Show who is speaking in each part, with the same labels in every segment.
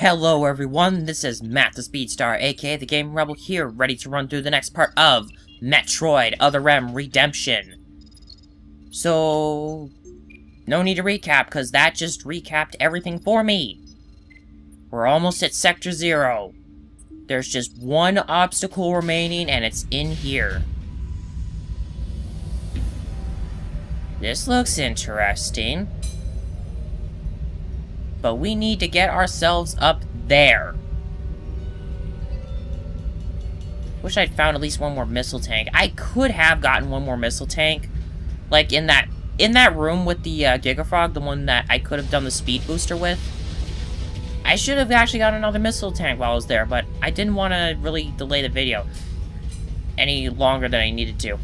Speaker 1: Hello everyone, this is Matt the Speedstar, aka the Game Rebel here, ready to run through the next part of Metroid Other M Redemption. So, no need to recap, because that just recapped everything for me. We're almost at Sector 0. There's just one obstacle remaining, and it's in here. This looks interesting. But we need to get ourselves up there. Wish I'd found at least one more missile tank. I could have gotten one more missile tank. Like in that room with the Gigafrog, the one that I could have done the speed booster with. I should have actually got another missile tank while I was there, but I didn't want to really delay the video any longer than I needed to.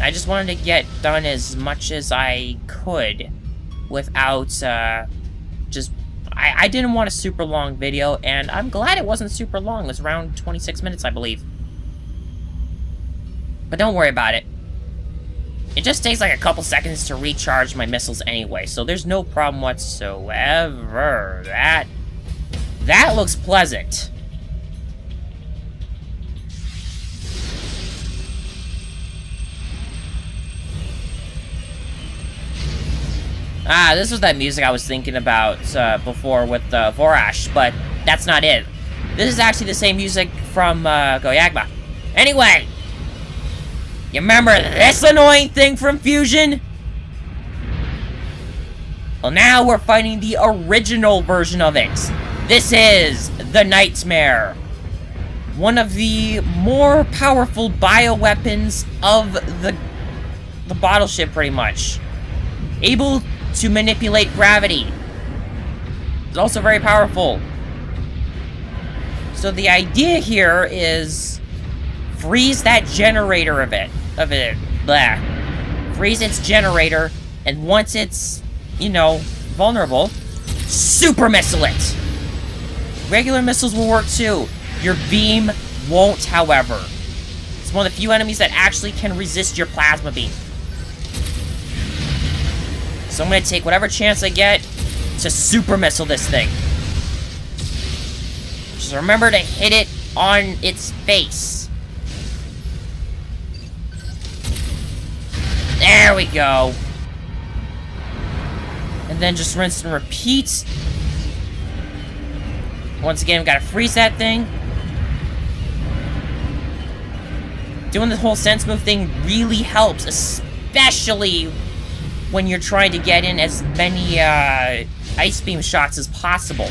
Speaker 1: I just wanted to get done as much as I could without just... I didn't want a super long video, and I'm glad it wasn't super long. It was around 26 minutes, I believe. But don't worry about it. It just takes like a couple seconds to recharge my missiles anyway, so there's no problem whatsoever. That looks pleasant. This was that music I was thinking about before with Vorash, but that's not it. This is actually the same music from Goyagba. Anyway, you remember this annoying thing from Fusion? Well, now we're fighting the original version of it. This is the Nightmare. One of the more powerful bioweapons of the bottle ship, pretty much. Able to manipulate gravity. It's also very powerful. So the idea here is freeze that generator freeze its generator, and once it's, vulnerable, super missile it. Regular missiles will work too. Your beam won't, however. It's one of the few enemies that actually can resist your plasma beam. So I'm going to take whatever chance I get to super missile this thing. Just remember to hit it on its face. There we go. And then just rinse and repeat. Once again, we've got to freeze that thing. Doing the whole sense move thing really helps, especially when you're trying to get in as many ice beam shots as possible.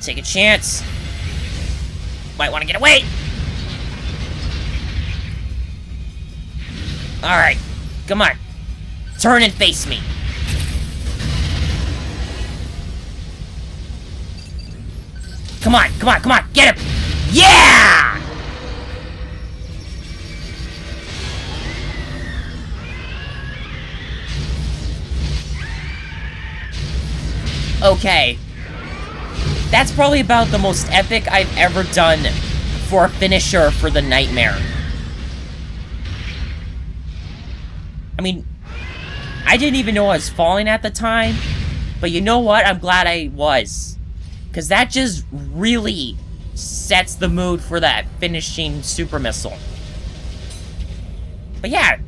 Speaker 1: Take a chance. Might want to get away. Alright, come on. Turn and face me. Come on, come on, come on, get him! Yeah! Okay. That's probably about the most epic I've ever done for a finisher for the Nightmare. I mean, I didn't even know I was falling at the time, but you know what? I'm glad I was. Because that just really sets the mood for that finishing super missile. But yeah.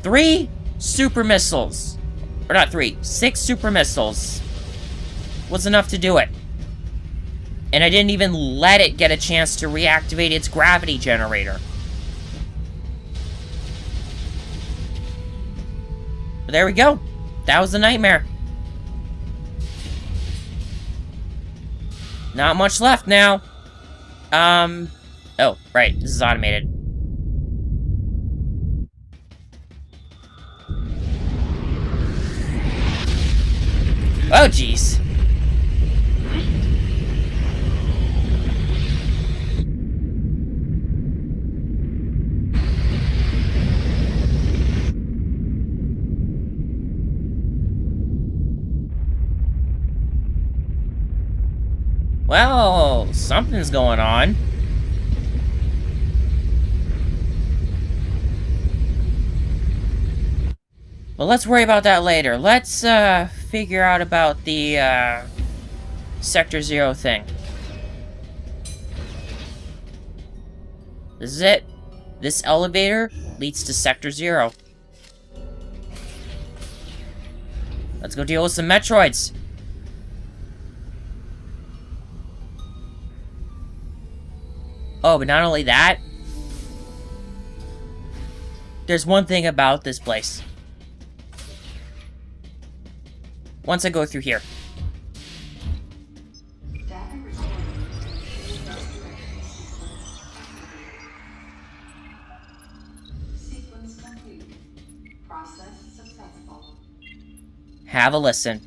Speaker 1: 3 super missiles. Or not 3, 6 super missiles was enough to do it. And I didn't even let it get a chance to reactivate its gravity generator. But there we go. That was the Nightmare. Not much left now. Oh, right. This is automated. Oh, jeez. Well, something's going on. But let's worry about that later. Let's figure out about the, Sector 0 thing. This is it. This elevator leads to Sector 0. Let's go deal with some Metroids. Oh, but not only that, there's one thing about this place. Once I go through here.
Speaker 2: Sequence complete. Process successful.
Speaker 1: Have a listen.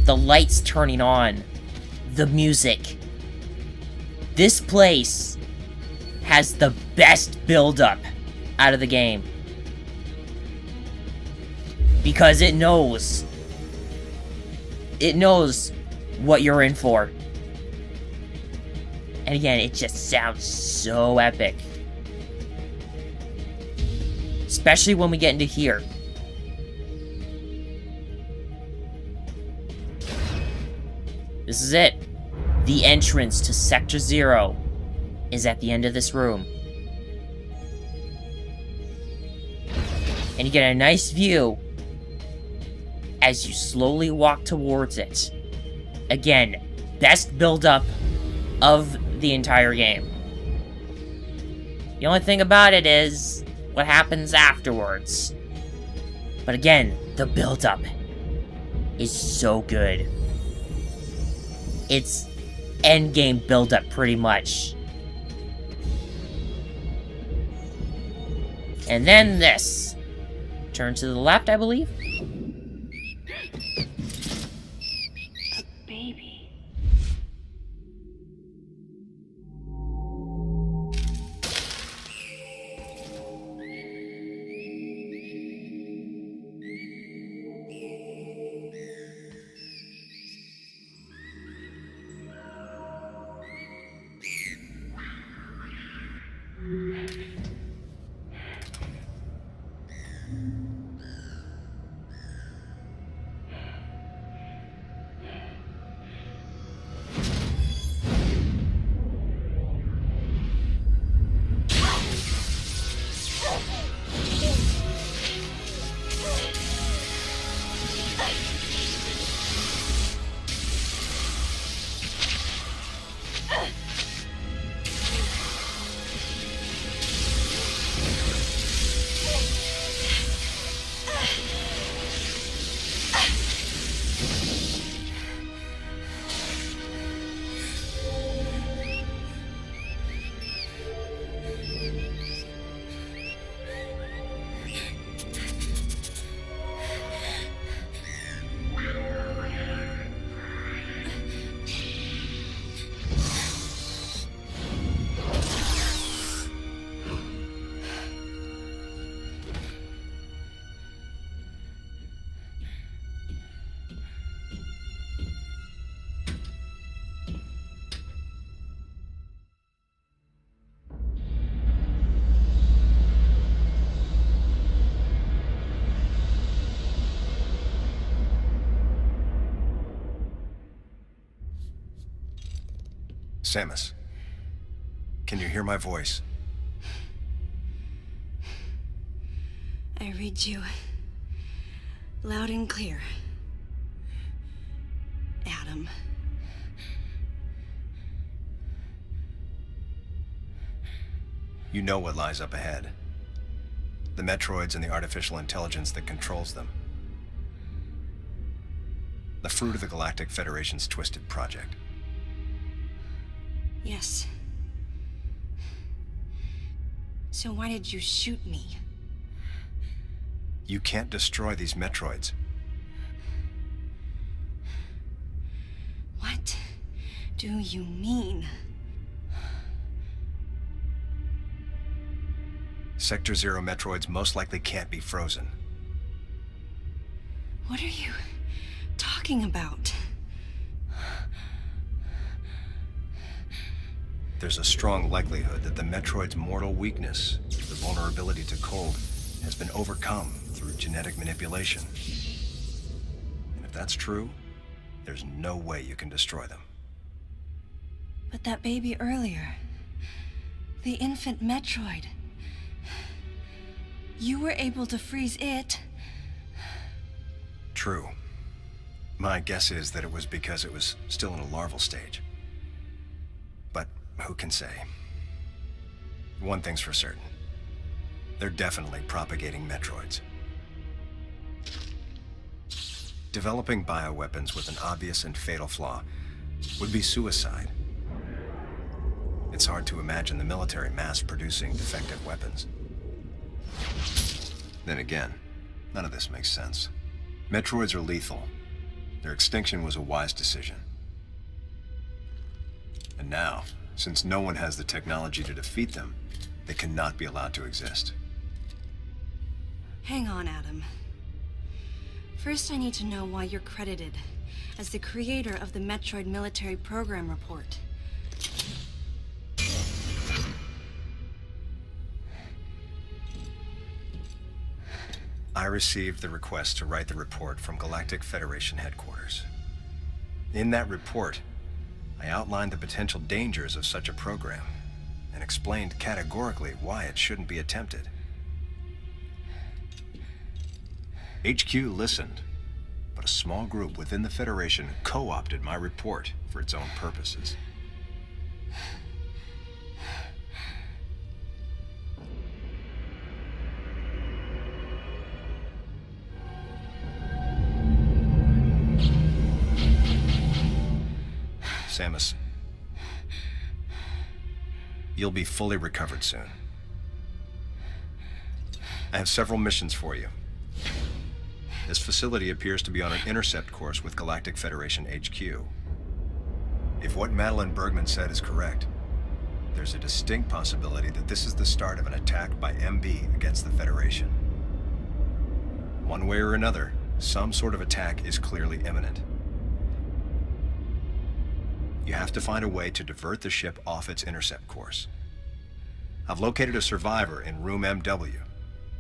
Speaker 1: The lights turning on. The music. This place has the best build-up out of the game. Because it knows. It knows what you're in for. And again, it just sounds so epic. Especially when we get into here. This is it. The entrance to Sector 0 is at the end of this room. And you get a nice view as you slowly walk towards it. Again, best build-up of the entire game. The only thing about it is what happens afterwards. But again, the build-up is so good. It's endgame build-up, pretty much. And then this. Turn to the left, I believe.
Speaker 2: A baby.
Speaker 3: Samus, can you hear my voice?
Speaker 2: I read you loud and clear, Adam.
Speaker 3: You know what lies up ahead. The Metroids and the artificial intelligence that controls them. The fruit of the Galactic Federation's twisted project.
Speaker 2: Yes. So why did you shoot me?
Speaker 3: You can't destroy these Metroids.
Speaker 2: What do you mean?
Speaker 3: Sector 0 Metroids most likely can't be frozen.
Speaker 2: What are you talking about?
Speaker 3: there's a strong likelihood that the Metroid's mortal weakness, the vulnerability to cold, has been overcome through genetic manipulation. And if that's true, there's no way you can destroy them.
Speaker 2: But that baby earlier, the infant Metroid, you were able to freeze it.
Speaker 3: True. My guess is that it was because it was still in a larval stage. But who can say? One thing's for certain. They're definitely propagating Metroids. Developing bioweapons with an obvious and fatal flaw would be suicide. It's hard to imagine the military mass-producing defective weapons. Then again, none of this makes sense. Metroids are lethal. Their extinction was a wise decision. And now, since no one has the technology to defeat them, they cannot be allowed to exist.
Speaker 2: Hang on, Adam. First, I need to know why you're credited as the creator of the Metroid Military Program Report.
Speaker 3: I received the request to write the report from Galactic Federation headquarters. In that report, I outlined the potential dangers of such a program and explained categorically why it shouldn't be attempted. HQ listened, but a small group within the Federation co-opted my report for its own purposes. Samus, you'll be fully recovered soon. I have several missions for you. This facility appears to be on an intercept course with Galactic Federation HQ. If what Madeline Bergman said is correct, there's a distinct possibility that this is the start of an attack by MB against the Federation. One way or another, some sort of attack is clearly imminent. You have to find a way to divert the ship off its intercept course. I've located a survivor in room MW,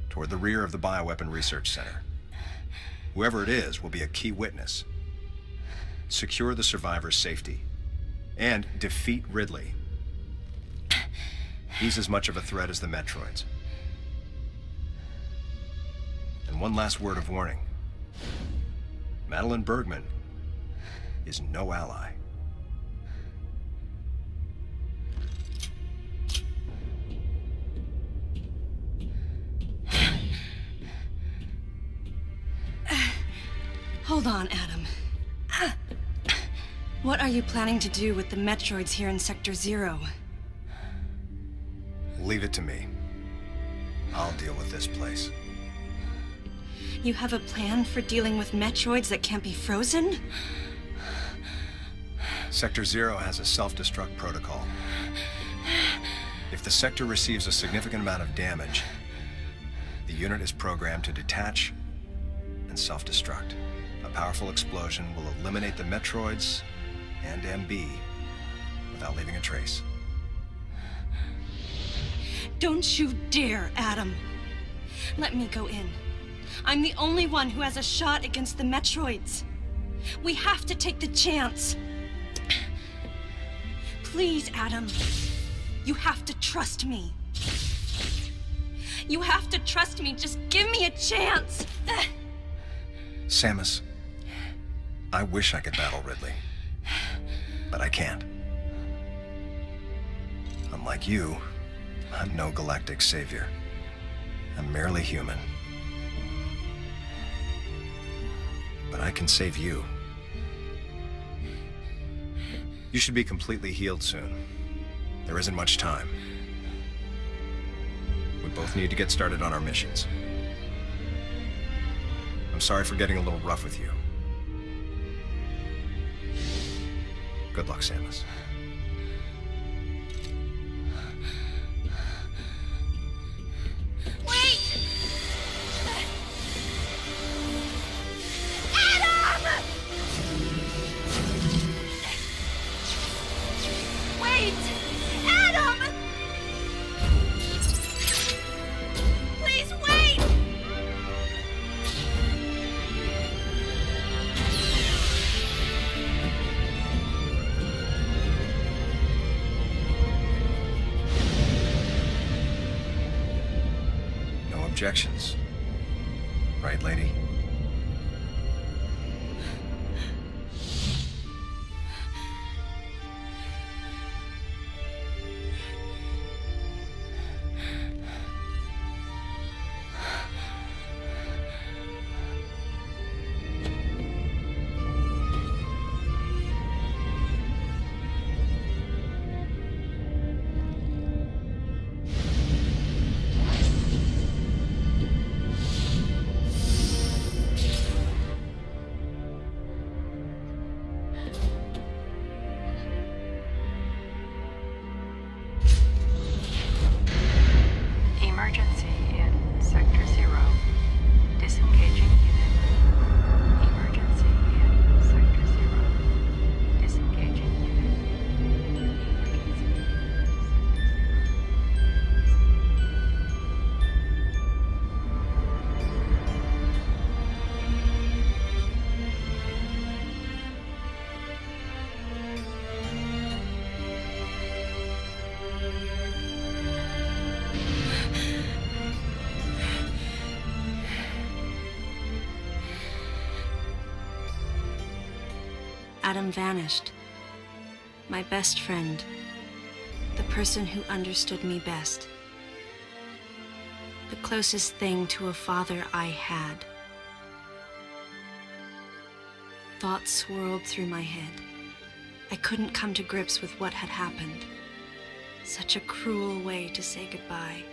Speaker 3: toward the rear of the Bioweapon Research Center. Whoever it is will be a key witness. Secure the survivor's safety, and defeat Ridley. He's as much of a threat as the Metroids. And one last word of warning. Madeline Bergman is no ally.
Speaker 2: Hold on, Adam. What are you planning to do with the Metroids here in Sector 0?
Speaker 3: Leave it to me. I'll deal with this place.
Speaker 2: You have a plan for dealing with Metroids that can't be frozen?
Speaker 3: Sector 0 has a self-destruct protocol. If the sector receives a significant amount of damage, the unit is programmed to detach and self-destruct. A powerful explosion will eliminate the Metroids and MB without leaving a trace.
Speaker 2: Don't you dare, Adam. Let me go in. I'm the only one who has a shot against the Metroids. We have to take the chance. Please, Adam. You have to trust me. You have to trust me. Just give me a chance.
Speaker 3: Samus, I wish I could battle Ridley, but I can't. Unlike you, I'm no galactic savior. I'm merely human. But I can save you. You should be completely healed soon. There isn't much time. We both need to get started on our missions. I'm sorry for getting a little rough with you. Good luck, Samus.
Speaker 2: Wait! Adam! Wait!
Speaker 3: objections. Right, lady?
Speaker 4: Emergency in Sector 0. Disengaging unit. Emergency in Sector 0. Disengaging unit.
Speaker 2: Adam vanished. My best friend. The person who understood me best. The closest thing to a father I had. Thoughts swirled through my head. I couldn't come to grips with what had happened. Such a cruel way to say goodbye.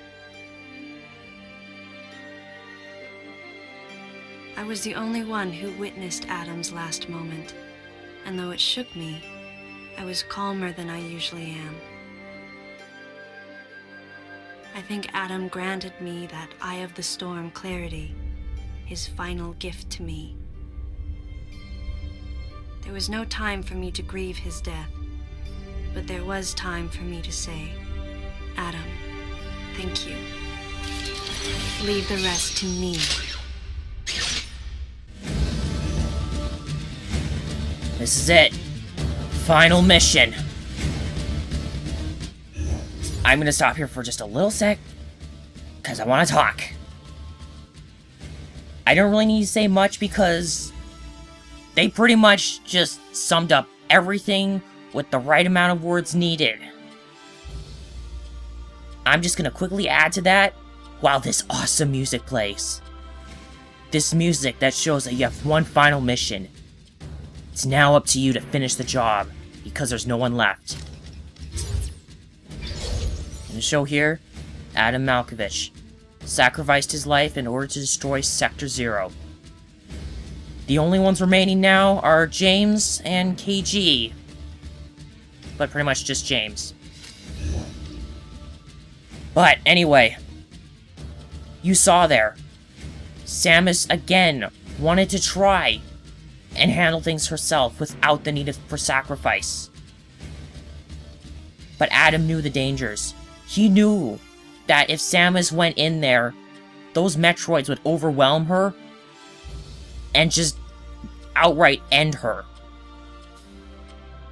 Speaker 2: I was the only one who witnessed Adam's last moment. And though it shook me, I was calmer than I usually am. I think Adam granted me that Eye of the Storm clarity, his final gift to me. There was no time for me to grieve his death, but there was time for me to say, Adam, thank you. Leave the rest to me.
Speaker 1: This is it. Final mission. I'm gonna stop here for just a little sec, because I want to talk. I don't really need to say much because they pretty much just summed up everything with the right amount of words needed. I'm just gonna quickly add to that while this awesome music plays. This music that shows that you have one final mission. It's now up to you to finish the job, because there's no one left. In the show here, Adam Malkovich sacrificed his life in order to destroy Sector 0. The only ones remaining now are James and KG. But pretty much just James. But anyway, you saw there, Samus again wanted to try and handle things herself without the need for sacrifice. But Adam knew the dangers. He knew that if Samus went in there, those Metroids would overwhelm her and just outright end her.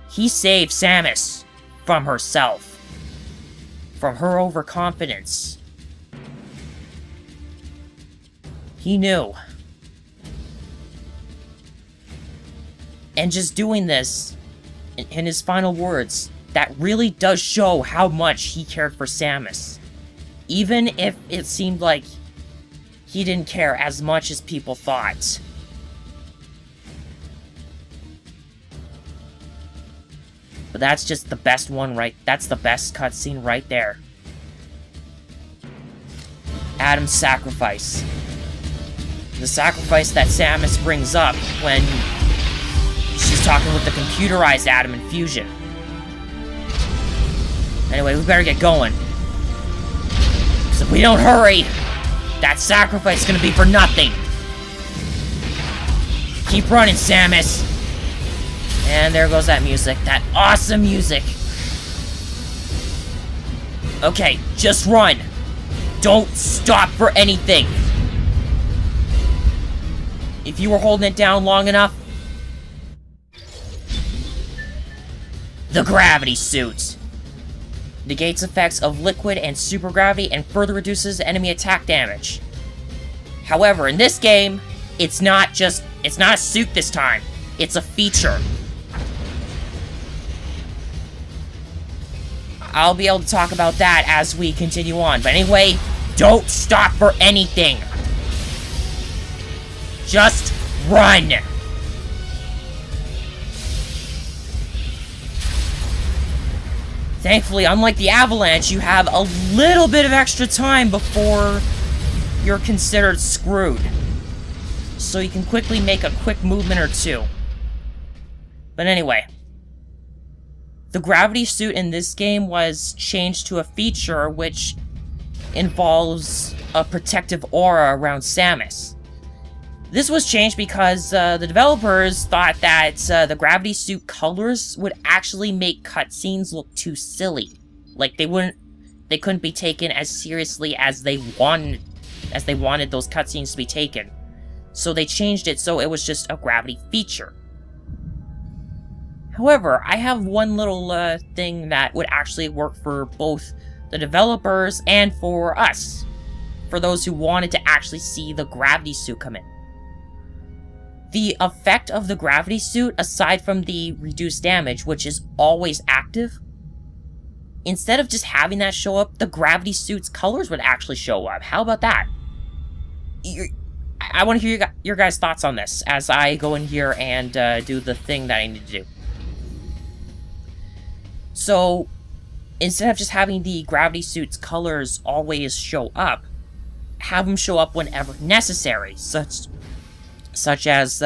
Speaker 1: He saved Samus from herself, from her overconfidence. He knew. And just doing this, in his final words, that really does show how much he cared for Samus. Even if it seemed like he didn't care as much as people thought. But that's just the best one, right? That's the best cutscene right there. Adam's sacrifice. The sacrifice that Samus brings up when she's talking with the computerized Adam in Fusion. Anyway, we better get going. Because if we don't hurry, that sacrifice is going to be for nothing. Keep running, Samus. And there goes that music. That awesome music. Okay, just run. Don't stop for anything. If you were holding it down long enough, the gravity suit negates effects of liquid and supergravity and further reduces enemy attack damage. However, in this game, it's not a suit this time. It's a feature. I'll be able to talk about that as we continue on. But anyway, don't stop for anything. Just run. Thankfully, unlike the Avalanche, you have a little bit of extra time before you're considered screwed. So you can quickly make a quick movement or two. But anyway, the gravity suit in this game was changed to a feature which involves a protective aura around Samus. This was changed because the developers thought that the gravity suit colors would actually make cutscenes look too silly. Like they couldn't be taken as seriously as they wanted those cutscenes to be taken. So they changed it so it was just a gravity feature. However, I have one little thing that would actually work for both the developers and for us. For those who wanted to actually see the gravity suit come in. The effect of the gravity suit, aside from the reduced damage, which is always active, instead of just having that show up, the gravity suit's colors would actually show up. How about that? I want to hear your guys' thoughts on this as I go in here and do the thing that I need to do. So, instead of just having the gravity suit's colors always show up, have them show up whenever necessary, such as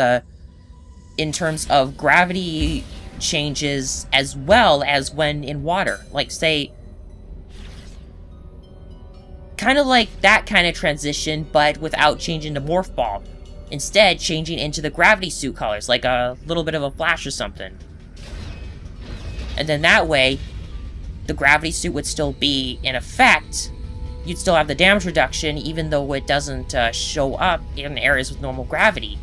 Speaker 1: in terms of gravity changes as well as when in water. Like, say, kind of like that kind of transition, but without changing to Morph Ball. Instead, changing into the gravity suit colors, like a little bit of a flash or something. And then that way, the gravity suit would still be in effect. You'd still have the damage reduction, even though it doesn't show up in areas with normal gravity.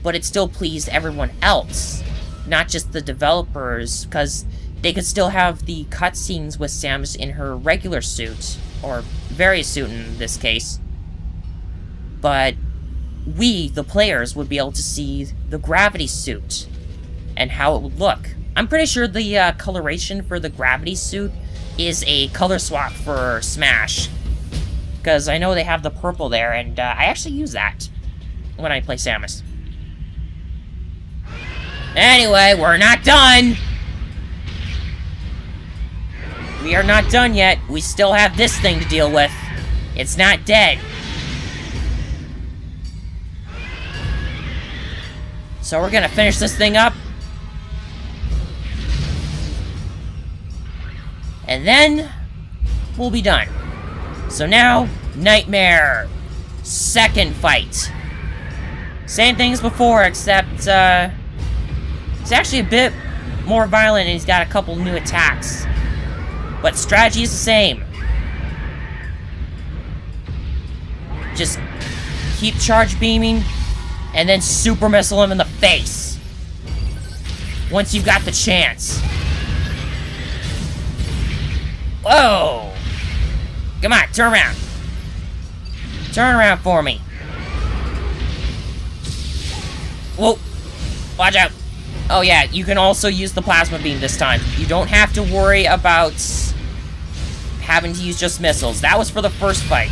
Speaker 1: But it still pleased everyone else, not just the developers, because they could still have the cutscenes with Samus in her regular suit, or various suit in this case. But we, the players, would be able to see the gravity suit and how it would look. I'm pretty sure the coloration for the gravity suit is a color swap for Smash. Because I know they have the purple there, and I actually use that when I play Samus. Anyway, we're not done! We are not done yet. We still have this thing to deal with. It's not dead. So we're gonna finish this thing up. And then, we'll be done. So now, Nightmare. Second fight. Same thing as before, except, he's actually a bit more violent and he's got a couple new attacks. But strategy is the same. Just keep charge beaming, and then super missile him in the face. Once you've got the chance. Whoa! Come on, turn around. Turn around for me. Whoa! Watch out. Oh yeah, you can also use the plasma beam this time. You don't have to worry about having to use just missiles. That was for the first fight.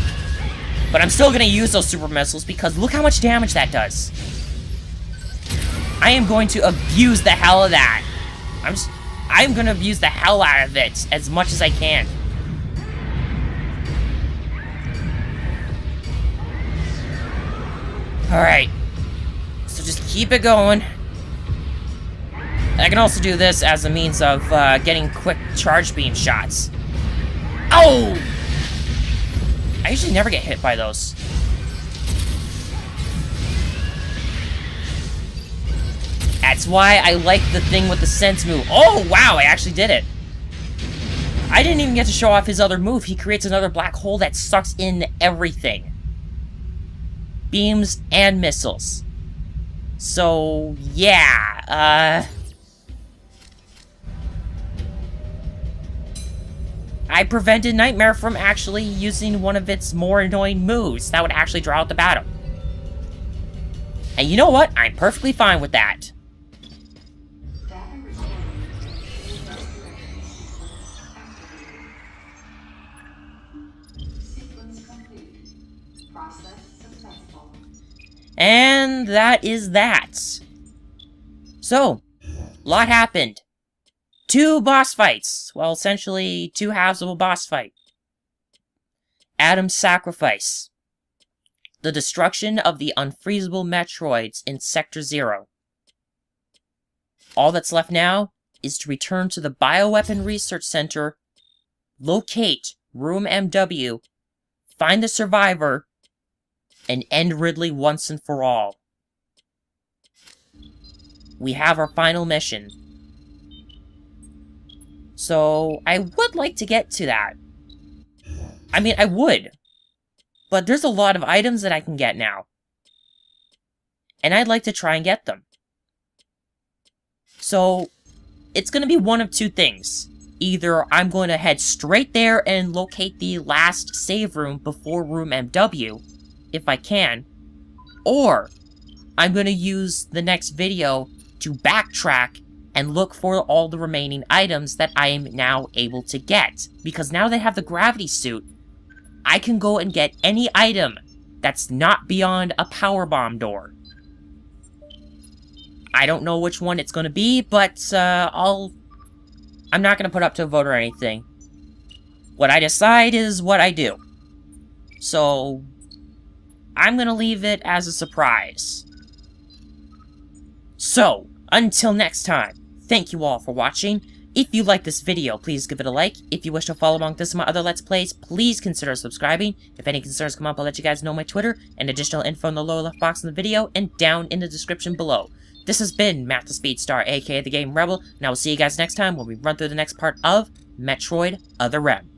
Speaker 1: But I'm still gonna use those super missiles because look how much damage that does. I am going to abuse the hell of that. I'm gonna abuse the hell out of it as much as I can. Alright. So just keep it going. I can also do this as a means of getting quick charge beam shots. Oh! I usually never get hit by those. That's why I like the thing with the sense move. Oh, wow, I actually did it. I didn't even get to show off his other move. He creates another black hole that sucks in everything. Beams and missiles. So, yeah, I prevented Nightmare from actually using one of its more annoying moves that would actually draw out the battle. And you know what? I'm perfectly fine with that. And that is that. So, a lot happened. 2 boss fights. Well, essentially, 2 halves of a boss fight. Adam's sacrifice. The destruction of the unfreezable Metroids in Sector 0. All that's left now is to return to the Bioweapon Research Center, locate Room MW, find the survivor, and end Ridley once and for all. We have our final mission. So, I would like to get to that. I mean, I would. But there's a lot of items that I can get now. And I'd like to try and get them. So, it's going to be one of 2 things. Either I'm going to head straight there and locate the last save room before Room MW, if I can, or I'm going to use the next video to backtrack and look for all the remaining items that I am now able to get. Because now that I have the gravity suit, I can go and get any item that's not beyond a power bomb door. I don't know which one it's going to be, but I'm not going to put up to a vote or anything. What I decide is what I do. So, I'm going to leave it as a surprise. So, until next time, thank you all for watching. If you like this video, please give it a like. If you wish to follow along this and my other Let's Plays, please consider subscribing. If any concerns come up, I'll let you guys know my Twitter and additional info in the lower left box in the video and down in the description below. This has been Matt the Speedstar, aka the Game Rebel, and I will see you guys next time when we run through the next part of Metroid Other M.